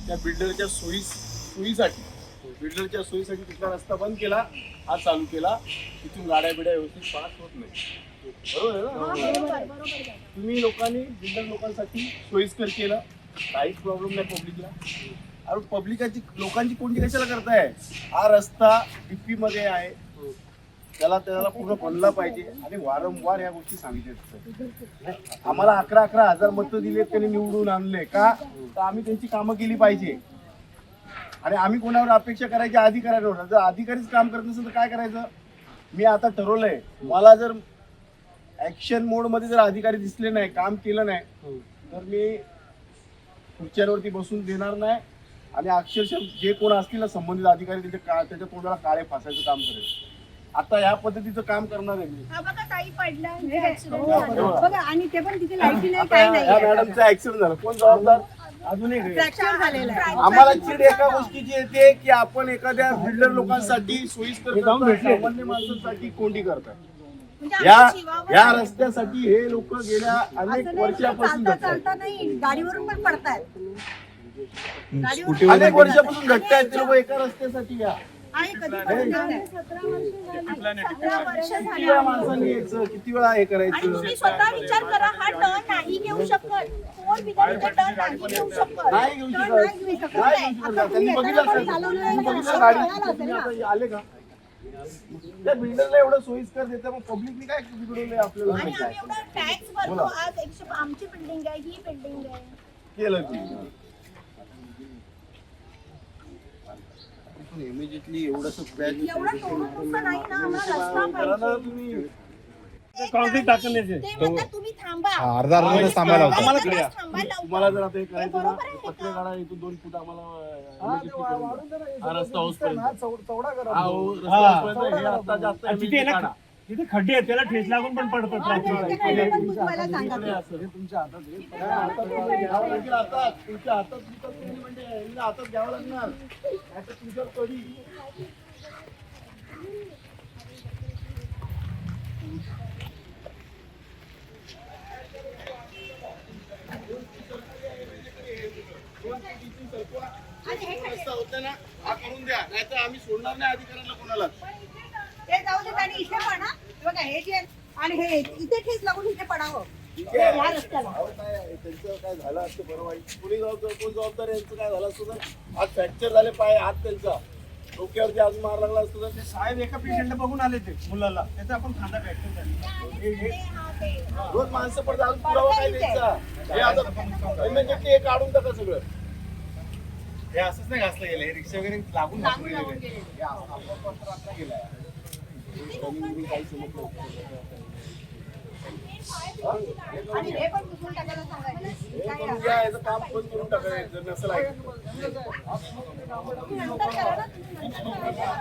त्या बिल्डरच्या सोयीसाठी तिथला रस्ता बंद केला, हा चालू केला. तिथून गाड्या बिड्या व्यवस्थित पास होत नाही. बरोबर आहे ना? तुम्ही लोकांनी बिल्डर लोकांसाठी सोयीस्कर केलं, काहीच प्रॉब्लेम नाही पब्लिकला. अरे पब्लिकाची लोकांची कोणती कशाला करताय? हा रस्ता डीपी मध्ये आहे, त्याला पूर्ण बनला पाहिजे. आणि वारंवार या गोष्टी सांगितल्या. आम्हाला 11,000 मतं दिले, त्यांनी निवडून आणले का? तर आम्ही त्यांची कामं केली पाहिजे. आणि आम्ही कोणावर अपेक्षा करायची? अधिकाऱ्यांवर. जर अधिकारीच काम करत नसेल तर काय करायचं? मी आता ठरवलंय, मला जर ऍक्शन मोड मध्ये जर अधिकारी दिसले नाही, काम केलं नाही, तर मी खुर्च्यांवरती बसून देणार नाही. आणि अक्षरशः जे कोण असतील ना संबंधित अधिकारी, त्याच्या तोंडाला काळे फासायचं काम करेल. आता या पद्धतीचं काम करणार आहे मी. बघा, आणि ते पण तिथे लाईटी नाही, काय नाही. या मॅडमचा ऍक्सिडेंट झाला, कोण जबाबदार? अजून एक फ्रॅक्चर झालेला आहे. आम्हाला चिड एका गोष्टीची येते की आपण एखाद्या बिल्डर लोकांसाठी सोयीस्कर सामान्य माणसांसाठी कोंडी करतात. या रस्त्यासाठी हे लोक गेल्या अनेक वर्षापासून चालता नाही, गाडीवरून पण पडतायत. अनेक वर्षापासून घटतायत ते लोक एका रस्त्यासाठी. या किती वेळा माणसांनी यायचं, किती वेळा हे करायचं? स्वतः विचार करा, हा टर्न नाही घेऊ शकत. फोर व्हीलर टर्न नाही घेऊ शकत. नाही घेऊ शकत. त्यांनी बघितलं गाडी आले का? त्या बिल्डरला एवढं सोयीस्कर देतं, मग पब्लिकनी काय बिघडवलंय आपल्याला? आणि आम्ही एवढा टॅक्स भरतो. आज आमची बिल्डिंग आहे, ही बिल्डिंग आहे. केलं इमिजिएटली एवढं एवढं तोडून नुसतं नाही ना, आम्हाला रस्ता पाहिजे. तुम्ही कॉन्क्रीट टाकण्याचे ते म्हणतात तुम्ही थांबा. अर्धा थांबायला होतं. आम्हाला थांबायला तुम्हाला जर आता हे करायचं ना, बरोबर आहे का? पत्रे काढा, इथून 2 फूट आम्हाला हा रस्ता होऊसपर्यंत. चौडा करा. हा रस्ता होऊसपर्यंत हे आता जास्त तिथे immediate ना काढा. तिथे खड्डे आहेत, त्याला ठेच लागून पण पडतात रात्री. तुम्हाला सांगा तुमच्या हातात तुमच्या हातात तुम्ही म्हणजे यांना हातात घ्यावं लागणार. आता तुमच्यावर कधी रस्ता होता ना, हा करून द्या, नाहीतर आम्ही सोडणार नाही अधिकाऱ्यांना कोणाला. ते जाऊ देत आणि इथे पडा. बघा हे जे आणि हे इथे ठेच लागून इथे पडावं. ह्या रस्त्याला त्यांचं काय झालं असतं बरं वाईट. कोणी जबाबदार, कोण जबाबदार? यांचं काय झालं असतं तर आज फ्रॅक्चर झाले पाय, हात त्यांचा डोक्यावरती आज मार लागला असतो तर. ते साहेब एका पेशंटला बघून आले, ते मुलाला त्याचा आपण खांदा फ्रॅक्चर झाला. रोज माणसं पडतात, अजून पुरावा काय द्यायचा? हे आता इमिजिएटली हे काढून टाका सगळं. हे असंच नाही घासलं गेलं, हे रिक्षा वगैरे लागून काही समजलं आणि हे पण पुसून टाकायला सांगायचं. हे करून घ्या, याचं काम बंद करून टाकायचं जर नसेल ऐकलं. नंतर करा ना, तुम्ही नंतर करा.